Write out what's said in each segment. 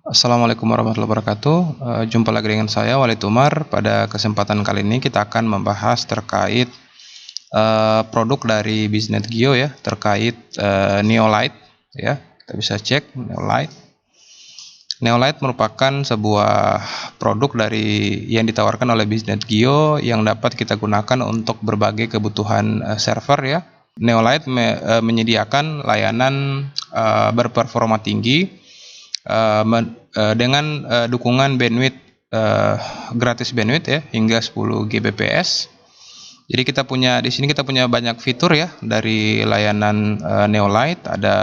Assalamualaikum warahmatullahi wabarakatuh. Jumpa lagi dengan saya Wali Tumar. Pada kesempatan kali ini kita akan membahas terkait produk dari Biznet Gio ya, terkait Neolite ya. Kita bisa cek Neolite. Neolite merupakan sebuah produk yang ditawarkan oleh Biznet Gio yang dapat kita gunakan untuk berbagai kebutuhan server ya. Neolite menyediakan layanan berperforma tinggi dengan dukungan bandwidth gratis bandwidth ya hingga 10 Gbps. Jadi di sini kita punya banyak fitur ya dari layanan Neolite. Ada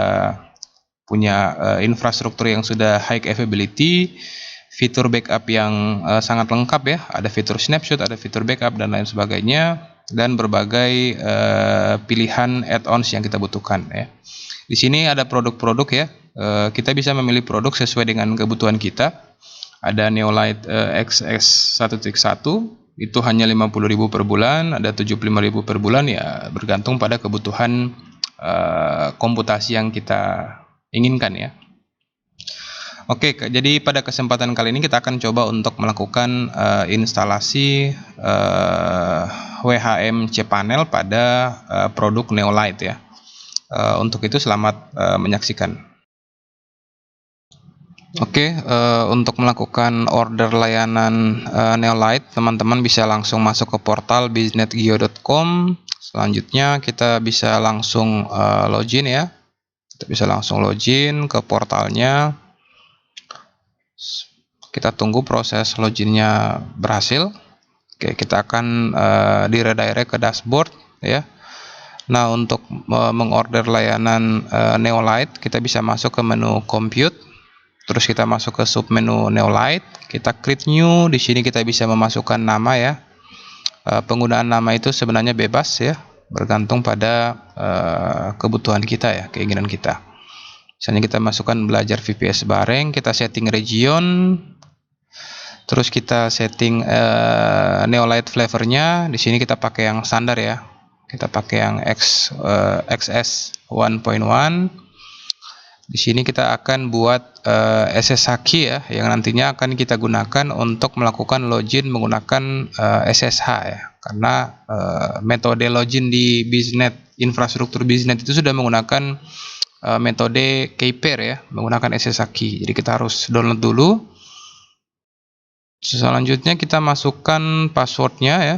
punya infrastruktur yang sudah high availability, fitur backup yang sangat lengkap ya. Ada fitur snapshot, ada fitur backup dan lain sebagainya, dan berbagai pilihan add-ons yang kita butuhkan ya. Di sini ada produk-produk ya. Kita bisa memilih produk sesuai dengan kebutuhan kita. Ada Neolite XS 1.1 itu hanya 50.000 per bulan, ada 75.000 per bulan ya, bergantung pada kebutuhan komputasi yang kita inginkan ya. Oke, jadi pada kesempatan kali ini kita akan coba untuk melakukan instalasi WHM cPanel pada produk Neolite ya. Untuk itu selamat menyaksikan. Oke, untuk melakukan order layanan Neolite, teman-teman bisa langsung masuk ke portal biznetgio.com. Selanjutnya kita bisa langsung login ya. Kita bisa langsung login ke portalnya. Kita tunggu proses loginnya berhasil. Oke, kita akan diredirect ke dashboard ya. Nah, untuk mengorder layanan Neolite, kita bisa masuk ke menu compute. Terus kita masuk ke submenu Neolite, kita klik new. Di sini kita bisa memasukkan nama ya. Penggunaan nama itu sebenarnya bebas ya, bergantung pada kebutuhan kita ya, keinginan kita. Misalnya kita masukkan belajar VPS bareng, kita setting region, terus kita setting Neolite flavornya. Di sini kita pakai yang standar ya, kita pakai yang XS 1.1. Di sini kita akan buat SSH key ya, yang nantinya akan kita gunakan untuk melakukan login menggunakan SSH ya. Karena metode login di Biznet, infrastruktur Biznet itu sudah menggunakan metode key-pair ya, menggunakan SSH key. Jadi kita harus download dulu. Selanjutnya kita masukkan passwordnya ya.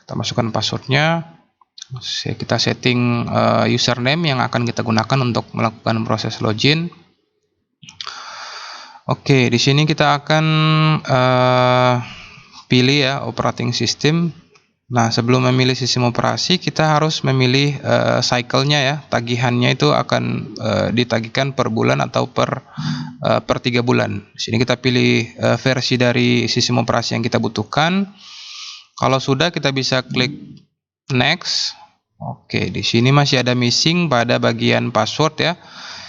Kita masukkan passwordnya. Kita setting username yang akan kita gunakan untuk melakukan proses login. Oke, di sini kita akan pilih ya operating system. Nah, sebelum memilih sistem operasi, kita harus memilih cycle-nya ya. Tagihannya itu akan ditagihkan per bulan atau per 3 bulan. Di sini kita pilih versi dari sistem operasi yang kita butuhkan. Kalau sudah, kita bisa klik next. Oke, di sini masih ada missing pada bagian password ya.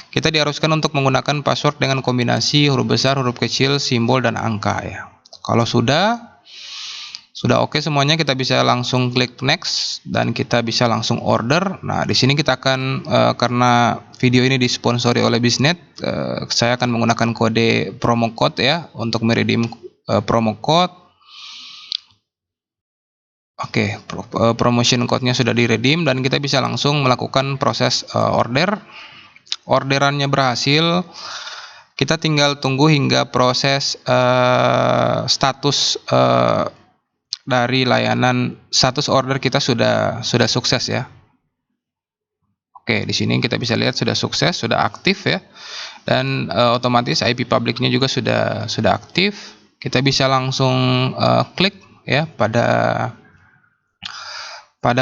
Kita diharuskan untuk menggunakan password dengan kombinasi huruf besar, huruf kecil, simbol, dan angka ya. Kalau sudah oke semuanya, kita bisa langsung klik next dan kita bisa langsung order. Nah, di sini kita akan karena video ini disponsori oleh Biznet, saya akan menggunakan kode promo code ya untuk meredeem promo code. Oke, promotion code-nya sudah diredeem dan kita bisa langsung melakukan proses order. Orderannya berhasil. Kita tinggal tunggu hingga proses status dari layanan status order kita sudah sukses ya. Oke, di sini kita bisa lihat sudah sukses, sudah aktif ya. Dan otomatis IP publicnya juga sudah aktif. Kita bisa langsung klik ya pada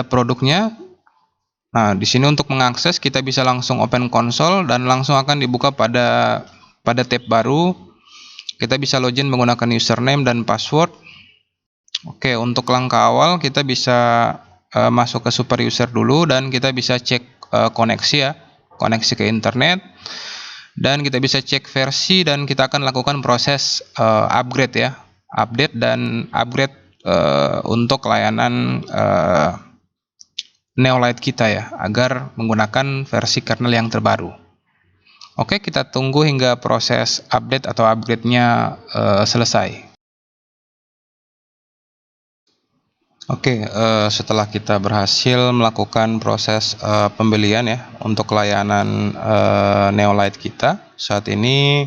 produknya. Nah, di sini untuk mengakses kita bisa langsung open console dan langsung akan dibuka pada tab baru. Kita bisa login menggunakan username dan password. Oke, untuk langkah awal kita bisa masuk ke super user dulu dan kita bisa cek koneksi ya, koneksi ke internet, dan kita bisa cek versi dan kita akan lakukan proses upgrade ya, update dan upgrade untuk layanan Neolite kita ya, agar menggunakan versi kernel yang terbaru. Oke, kita tunggu hingga proses update atau upgrade-nya selesai. Oke, setelah kita berhasil melakukan proses pembelian ya untuk layanan Neolight kita, saat ini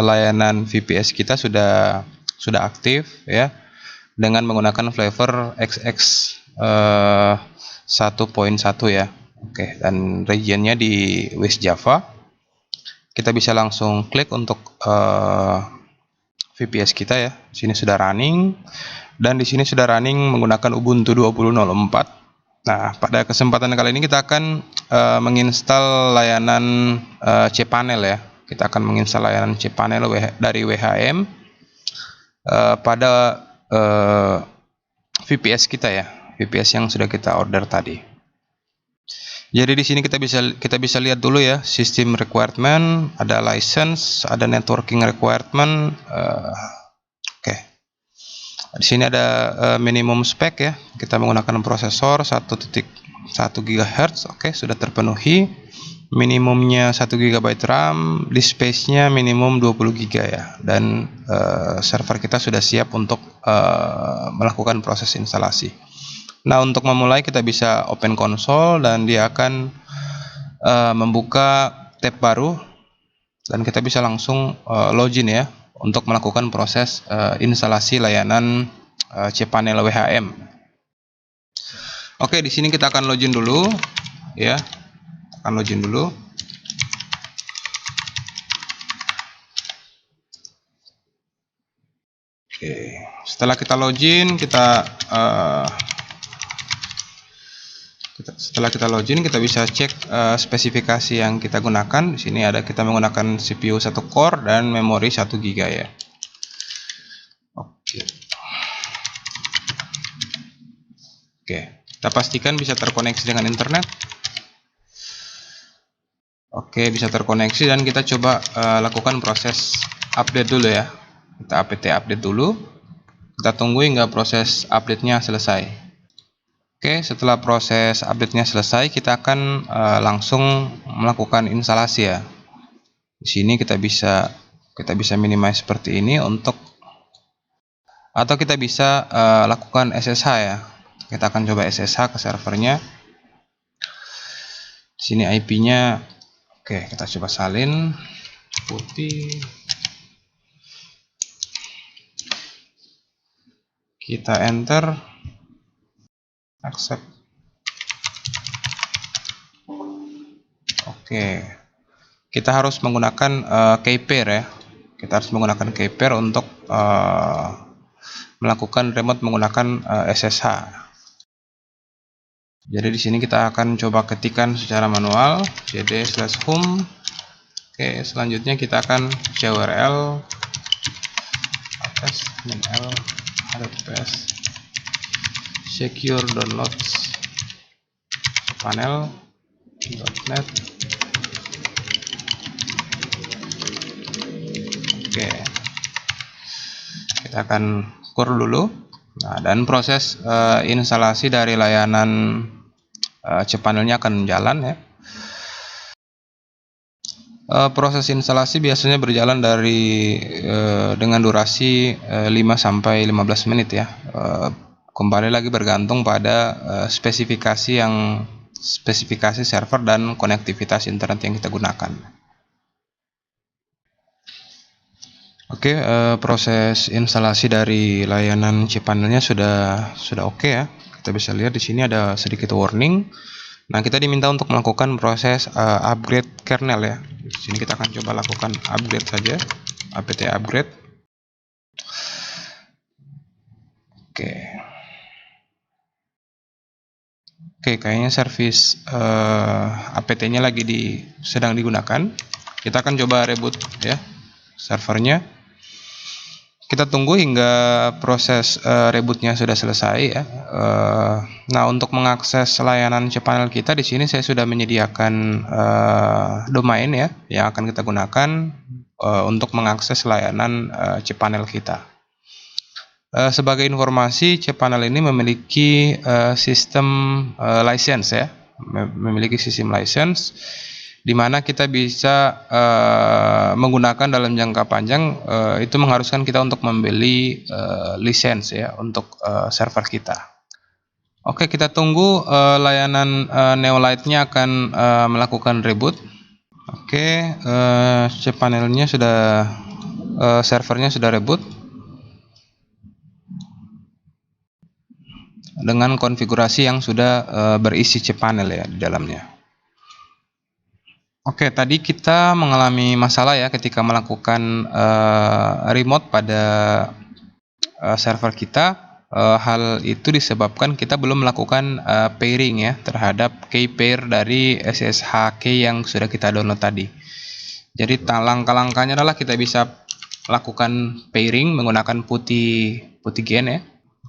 layanan VPS kita sudah aktif ya dengan menggunakan flavor XX 1.1 ya. Oke, dan regionnya di West Java. Kita bisa langsung klik untuk VPS kita ya. Di sini sudah running dan di sini sudah running menggunakan Ubuntu 20.04. Nah, pada kesempatan kali ini kita akan menginstal layanan cPanel ya. Kita akan menginstal layanan cPanel dari WHM pada VPS kita ya, VPS yang sudah kita order tadi. Jadi di sini kita bisa lihat dulu ya, system requirement, ada license, ada networking requirement. Oke. Di sini ada minimum spec ya. Kita menggunakan prosesor 1.1 GHz. Oke, sudah terpenuhi. Minimumnya 1 GB RAM, disk space-nya minimum 20 GB ya. Dan server kita sudah siap untuk melakukan proses instalasi. Nah, untuk memulai kita bisa open console dan dia akan membuka tab baru dan kita bisa langsung login ya untuk melakukan proses instalasi layanan cPanel WHM. Oke, di sini kita akan login dulu ya. Akan login dulu. Oke, setelah kita login setelah kita login kita bisa cek spesifikasi yang kita gunakan. Di sini ada kita menggunakan CPU 1 core dan memori 1 GB ya. Oke. Oke, kita pastikan bisa terkoneksi dengan internet. Oke, bisa terkoneksi dan kita coba lakukan proses update dulu ya. Kita apt update dulu. Kita tunggu hingga proses update-nya selesai. Oke, setelah proses update-nya selesai, kita akan langsung melakukan instalasi ya. Di sini kita bisa minimize seperti ini atau kita bisa lakukan SSH ya. Kita akan coba SSH ke servernya. Di sini IP-nya, oke, kita coba salin putih. Kita enter, accept. Oke, kita harus menggunakan keypair ya. Kita harus menggunakan keypair untuk melakukan remote menggunakan SSH. Jadi di sini kita akan coba ketikkan secara manual cd/home. Oke, selanjutnya kita akan curl https secure downloads panel.net. Oke, kita akan kurl dulu. Nah, dan proses instalasi dari layanan cPanel-nya akan jalan ya. Proses instalasi biasanya berjalan dengan durasi 5 sampai 15 menit ya. Kembali lagi bergantung pada spesifikasi server dan konektivitas internet yang kita gunakan. Oke, proses instalasi dari layanan cPanel-nya sudah oke ya. Kita bisa lihat di sini ada sedikit warning. Nah, kita diminta untuk melakukan proses upgrade kernel ya. Di sini kita akan coba lakukan upgrade saja, apt upgrade. Oke. Oke, kayaknya service apt-nya lagi sedang digunakan. Kita akan coba reboot ya servernya. Kita tunggu hingga proses rebootnya sudah selesai ya. Nah, untuk mengakses layanan cPanel kita di sini saya sudah menyediakan domain ya yang akan kita gunakan untuk mengakses layanan cPanel kita. Sebagai informasi, cPanel ini memiliki sistem license ya, memiliki sistem license di mana kita bisa menggunakan dalam jangka panjang. Itu mengharuskan kita untuk membeli lisensi ya untuk server kita. Oke, kita tunggu layanan Neolite-nya akan melakukan reboot. Oke, cPanel-nya sudah servernya sudah reboot dengan konfigurasi yang sudah berisi cPanel ya di dalamnya. Oke, tadi kita mengalami masalah ya ketika melakukan remote pada server kita. Hal itu disebabkan kita belum melakukan pairing ya terhadap key pair dari SSH key yang sudah kita download tadi. Jadi langkah-langkahnya adalah kita bisa lakukan pairing menggunakan putih gen ya.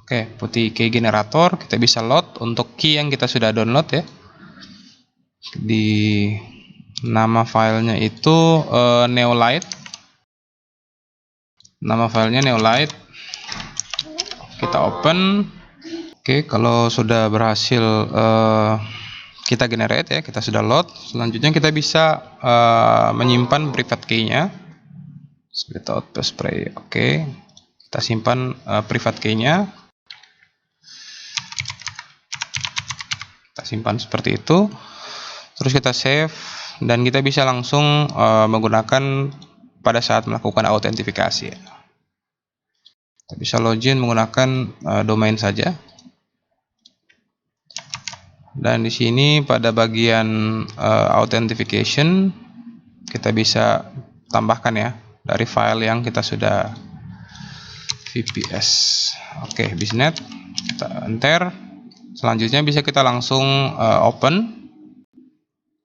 Oke, putih key generator, kita bisa load untuk key yang kita sudah download ya. Di nama filenya itu Neolite. Nama filenya Neolite. Kita open. Oke, kalau sudah berhasil kita generate ya, kita sudah load. Selanjutnya kita bisa menyimpan private key-nya. Split out spray. Oke, kita simpan private key-nya. Kita simpan seperti itu. Terus kita save dan kita bisa langsung menggunakan pada saat melakukan autentifikasi. Kita bisa login menggunakan domain saja. Dan di sini pada bagian authentication kita bisa tambahkan ya dari file yang kita sudah VPS. Oke, bisnet kita enter. Selanjutnya bisa kita langsung open.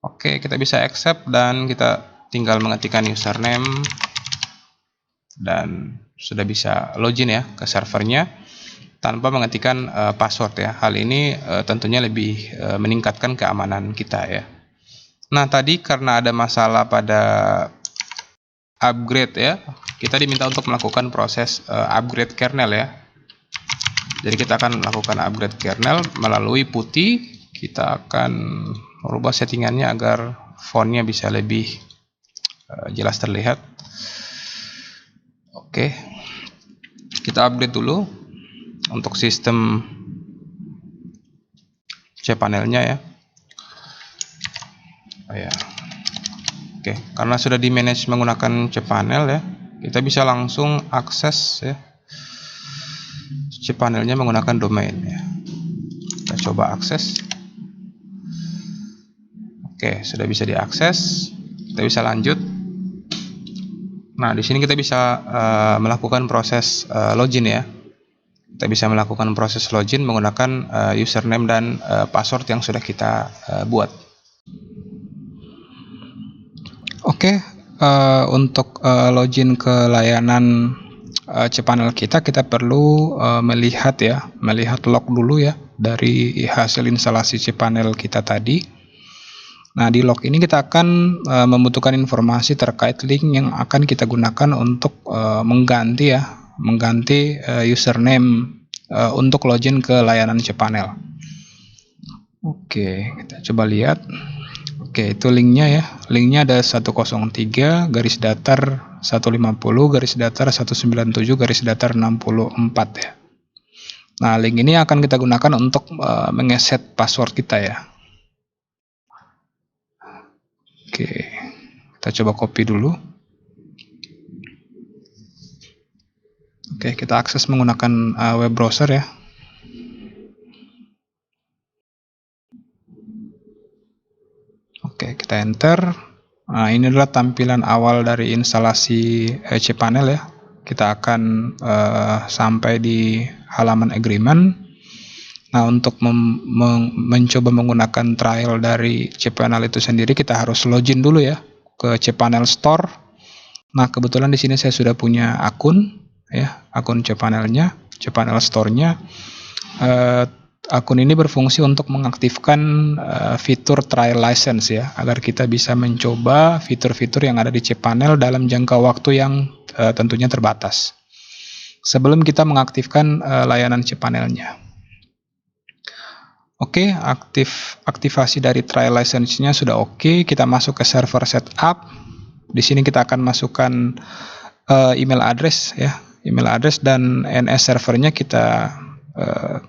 Oke, kita bisa accept dan kita tinggal mengetikkan username dan sudah bisa login ya ke servernya tanpa mengetikkan password ya. Hal ini tentunya lebih meningkatkan keamanan kita ya. Nah, tadi karena ada masalah pada upgrade ya, kita diminta untuk melakukan proses upgrade kernel ya. Jadi kita akan melakukan upgrade kernel melalui putih. Kita akan merubah settingannya agar fontnya bisa lebih jelas terlihat. Oke, kita upgrade dulu untuk sistem cPanel-nya ya. Oke, karena sudah di manage menggunakan cPanel ya, kita bisa langsung akses ya cPanel-nya menggunakan domain ya. Kita coba akses. Oke, sudah bisa diakses. Kita bisa lanjut. Nah, di sini kita bisa melakukan proses login ya. Kita bisa melakukan proses login menggunakan username dan password yang sudah kita buat. Oke, untuk login ke layanan cPanel kita perlu melihat log dulu ya dari hasil instalasi cPanel kita tadi. Nah, di log ini kita akan membutuhkan informasi terkait link yang akan kita gunakan untuk mengganti username untuk login ke layanan cPanel. Oke, kita coba lihat. Oke, itu linknya ya. Linknya ada 103 garis datar 150 garis datar 197 garis datar 64 ya. Nah, link ini akan kita gunakan untuk mengeset password kita ya. Oke, kita coba copy dulu. Oke, kita akses menggunakan web browser ya. Oke, kita enter. Nah, ini adalah tampilan awal dari instalasi cPanel ya. Kita akan sampai di halaman agreement. Nah, untuk mencoba menggunakan trial dari cPanel itu sendiri, kita harus login dulu ya ke cPanel Store. Nah, kebetulan di sini saya sudah punya akun ya, akun cPanel-nya, cPanel Store-nya. Akun ini berfungsi untuk mengaktifkan fitur trial license ya, agar kita bisa mencoba fitur-fitur yang ada di cPanel dalam jangka waktu yang tentunya terbatas sebelum kita mengaktifkan layanan cPanel-nya. Oke, aktivasi dari trial license-nya sudah oke. Kita masuk ke server setup. Di sini kita akan masukkan email address ya, email address dan NS servernya kita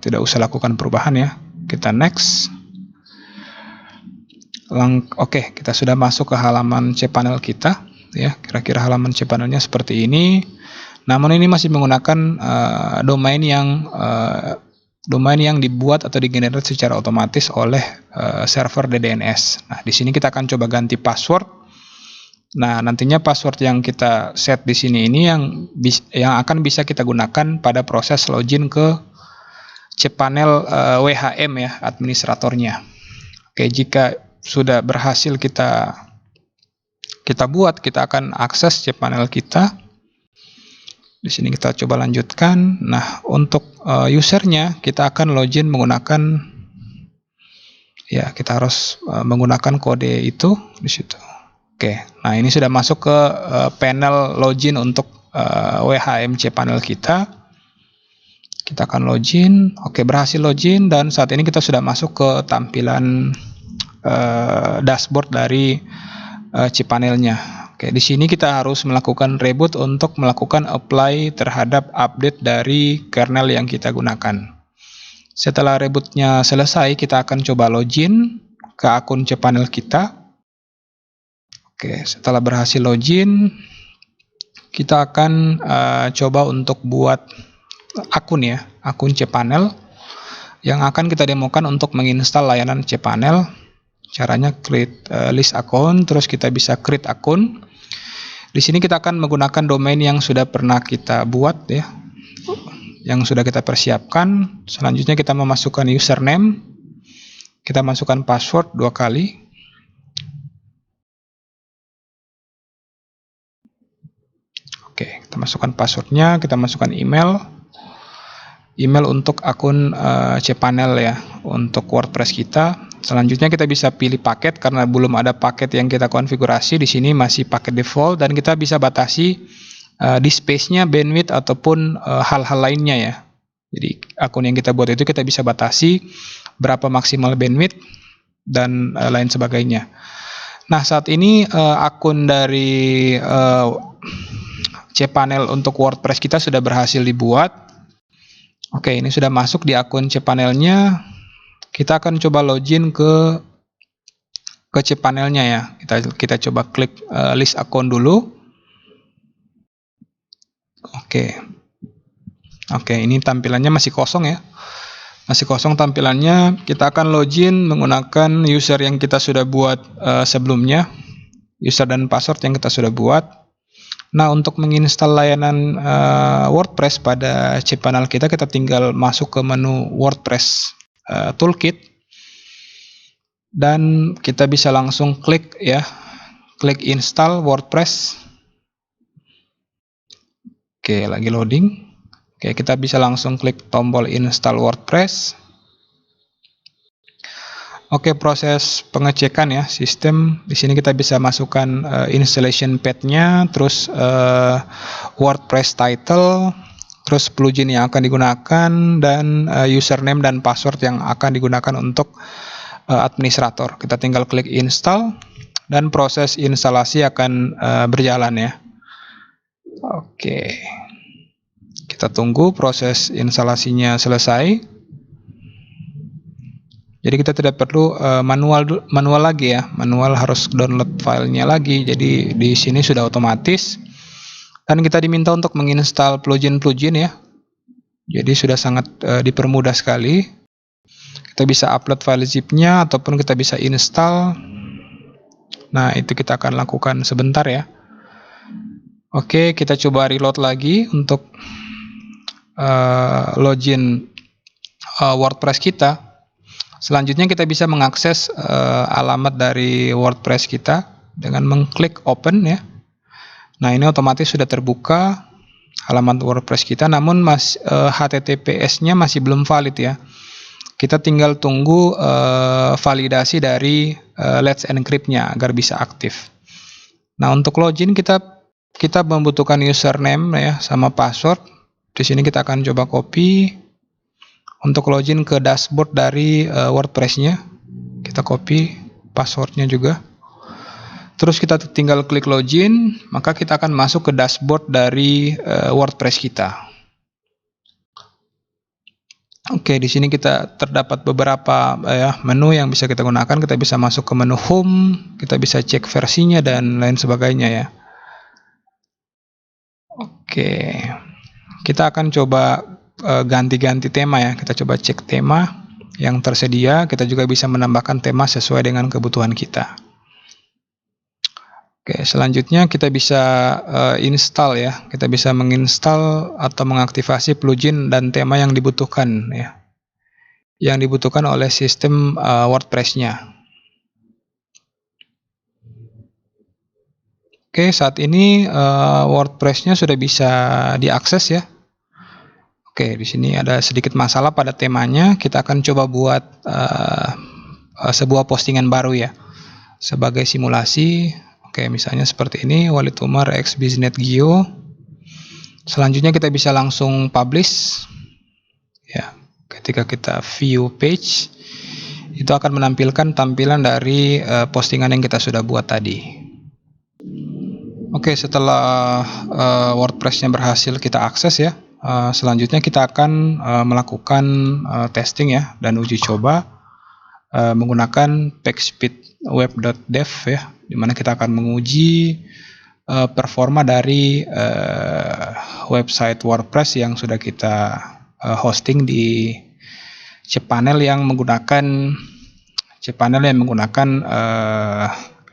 tidak usah lakukan perubahan ya. Kita next. Oke, kita sudah masuk ke halaman cPanel kita ya. Kira-kira halaman cPanelnya seperti ini. Namun ini masih menggunakan domain yang dibuat atau digenerate secara otomatis oleh server DDNS. Nah, di sini kita akan coba ganti password. Nah, nantinya password yang kita set di sini ini yang akan bisa kita gunakan pada proses login ke cPanel WHM ya, administratornya. Oke, jika sudah berhasil kita buat, kita akan akses cPanel kita. Di sini kita coba lanjutkan. Nah, untuk usernya kita akan login menggunakan ya, kita harus menggunakan kode itu di situ. Oke, nah ini sudah masuk ke panel login untuk WHM cPanel kita. Kita akan login. Oke, berhasil login dan saat ini kita sudah masuk ke tampilan dashboard dari cPanelnya. Oke, di sini kita harus melakukan reboot untuk melakukan apply terhadap update dari kernel yang kita gunakan. Setelah rebootnya selesai, kita akan coba login ke akun cPanel kita. Oke, setelah berhasil login, kita akan coba untuk buat akun ya, akun cPanel yang akan kita demokan untuk menginstal layanan cPanel. Caranya create list account, terus kita bisa create akun. Di sini kita akan menggunakan domain yang sudah pernah kita buat ya, yang sudah kita persiapkan. Selanjutnya kita memasukkan username, kita masukkan password 2 kali. Oke, kita masukkan passwordnya, kita masukkan email untuk akun cPanel ya, untuk WordPress kita. Selanjutnya kita bisa pilih paket karena belum ada paket yang kita konfigurasi. Di sini masih paket default dan kita bisa batasi di space-nya, bandwidth ataupun hal-hal lainnya ya. Jadi akun yang kita buat itu kita bisa batasi berapa maksimal bandwidth dan lain sebagainya. Nah, saat ini akun dari cPanel untuk WordPress kita sudah berhasil dibuat. Oke, ini sudah masuk di akun cPanelnya. Kita akan coba login ke cPanelnya ya. Kita coba klik list akun dulu. Oke, ini tampilannya masih kosong ya. Masih kosong tampilannya. Kita akan login menggunakan user yang kita sudah buat sebelumnya. User dan password yang kita sudah buat. Nah, untuk menginstal layanan WordPress pada cPanel kita tinggal masuk ke menu WordPress Toolkit dan kita bisa langsung klik ya, klik install WordPress. Oke, lagi loading. Oke, kita bisa langsung klik tombol install WordPress. Oke, proses pengecekan ya sistem. Di sini kita bisa masukkan installation path-nya, terus WordPress title, terus plugin yang akan digunakan dan username dan password yang akan digunakan untuk administrator. Kita tinggal klik install dan proses instalasi akan berjalan ya. Oke, kita tunggu proses instalasinya selesai. Jadi kita tidak perlu manual lagi ya, manual harus download filenya lagi. Jadi di sini sudah otomatis dan kita diminta untuk menginstal plugin-plugin ya. Jadi sudah sangat dipermudah sekali. Kita bisa upload file zip-nya ataupun kita bisa install. Nah, itu kita akan lakukan sebentar ya. Oke, kita coba reload lagi untuk login WordPress kita. Selanjutnya kita bisa mengakses alamat dari WordPress kita dengan mengklik open ya. Nah, ini otomatis sudah terbuka halaman WordPress kita, namun HTTPS-nya masih belum valid ya. Kita tinggal tunggu validasi dari Let's Encrypt-nya agar bisa aktif. Nah, untuk login kita membutuhkan username ya sama password. Di sini kita akan coba copy. Untuk login ke dashboard dari WordPress-nya, kita copy passwordnya juga. Terus kita tinggal klik login, maka kita akan masuk ke dashboard dari WordPress kita. Oke, di sini kita terdapat beberapa menu yang bisa kita gunakan. Kita bisa masuk ke menu home, kita bisa cek versinya dan lain sebagainya ya. Oke, kita akan coba ganti-ganti tema ya. Kita coba cek tema yang tersedia. Kita juga bisa menambahkan tema sesuai dengan kebutuhan kita. Oke, selanjutnya kita bisa install ya. Kita bisa menginstal atau mengaktifasi plugin dan tema yang dibutuhkan ya. Yang dibutuhkan oleh sistem WordPress-nya. Oke, saat ini WordPress-nya sudah bisa diakses ya. Oke, di sini ada sedikit masalah pada temanya. Kita akan coba buat sebuah postingan baru ya, sebagai simulasi. Oke, misalnya seperti ini, Walid Umar X Biznet Gio. Selanjutnya kita bisa langsung publish. Ya, ketika kita view page, itu akan menampilkan tampilan dari postingan yang kita sudah buat tadi. Oke, setelah WordPress-nya berhasil kita akses ya, selanjutnya kita akan melakukan testing ya dan uji coba menggunakan pagespeed-web.dev ya, di mana kita akan menguji performa dari website WordPress yang sudah kita hosting di cPanel yang menggunakan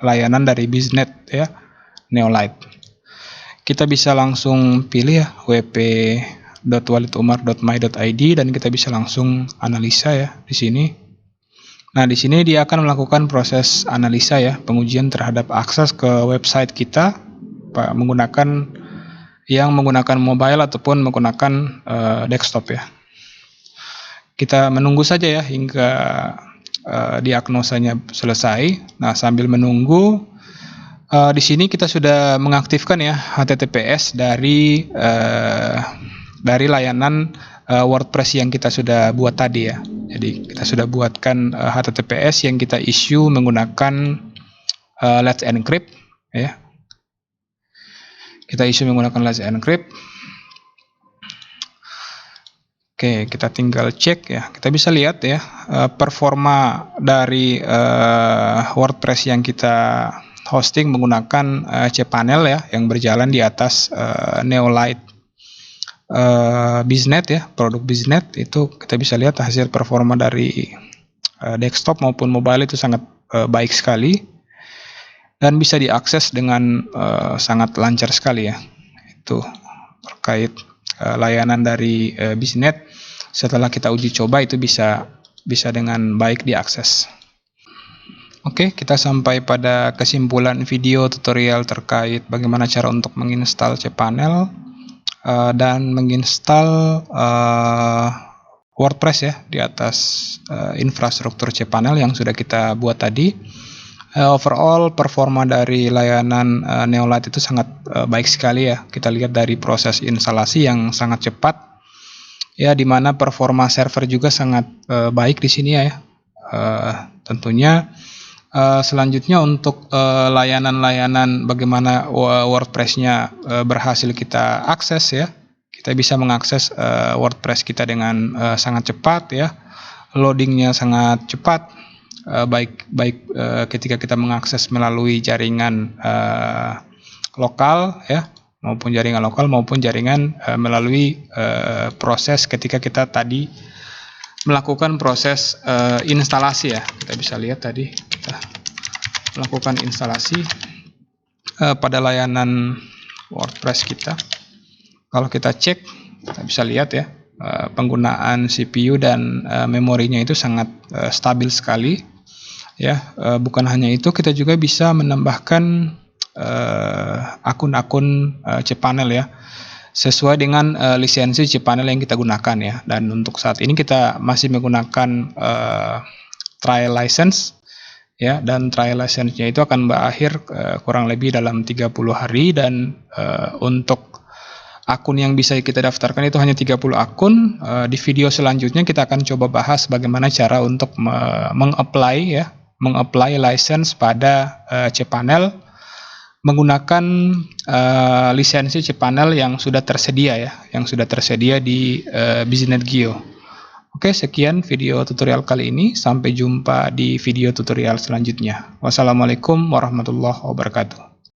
layanan dari Biznet ya, Neolite. Kita bisa langsung pilih ya wp.walidumar.my.id dan kita bisa langsung analisa ya di sini. Nah, di sini dia akan melakukan proses analisa ya, pengujian terhadap akses ke website kita menggunakan mobile ataupun menggunakan desktop ya. Kita menunggu saja ya hingga diagnosanya selesai. Nah, sambil menunggu, di sini kita sudah mengaktifkan ya HTTPS dari layanan WordPress yang kita sudah buat tadi ya. Jadi kita sudah buatkan HTTPS yang kita issue menggunakan Let's Encrypt ya. Kita issue menggunakan Let's Encrypt. Oke, kita tinggal cek ya. Kita bisa lihat ya performa dari WordPress yang kita hosting menggunakan cPanel ya, yang berjalan di atas Neolite Biznet ya, produk Biznet. Itu kita bisa lihat hasil performa dari desktop maupun mobile itu sangat baik sekali dan bisa diakses dengan sangat lancar sekali ya. Itu terkait layanan dari Biznet. Setelah kita uji coba itu bisa dengan baik diakses. Oke, kita sampai pada kesimpulan video tutorial terkait bagaimana cara untuk menginstal cPanel dan menginstal WordPress ya di atas infrastruktur cPanel yang sudah kita buat tadi. Overall performa dari layanan Neolite itu sangat baik sekali ya. Kita lihat dari proses instalasi yang sangat cepat ya, dimana performa server juga sangat baik di sini ya. Tentunya selanjutnya untuk layanan-layanan bagaimana WordPress-nya berhasil kita akses ya. Kita bisa mengakses WordPress kita dengan sangat cepat ya. Loadingnya sangat cepat, baik ketika kita mengakses melalui jaringan lokal ya, maupun jaringan lokal maupun jaringan melalui proses ketika kita tadi melakukan proses instalasi ya. Kita bisa lihat tadi kita melakukan instalasi pada layanan WordPress kita. Kalau kita cek, kita bisa lihat ya penggunaan CPU dan memorinya itu sangat stabil sekali ya. Bukan hanya itu, kita juga bisa menambahkan akun-akun cPanel ya, sesuai dengan lisensi cPanel yang kita gunakan ya. Dan untuk saat ini kita masih menggunakan trial license ya, dan trial license-nya itu akan berakhir kurang lebih dalam 30 hari dan untuk akun yang bisa kita daftarkan itu hanya 30 akun. Di video selanjutnya kita akan coba bahas bagaimana cara untuk meng-apply license pada cPanel menggunakan lisensi cPanel yang sudah tersedia di Biznet Geo. Oke, sekian video tutorial kali ini. Sampai jumpa di video tutorial selanjutnya. Wassalamualaikum warahmatullahi wabarakatuh.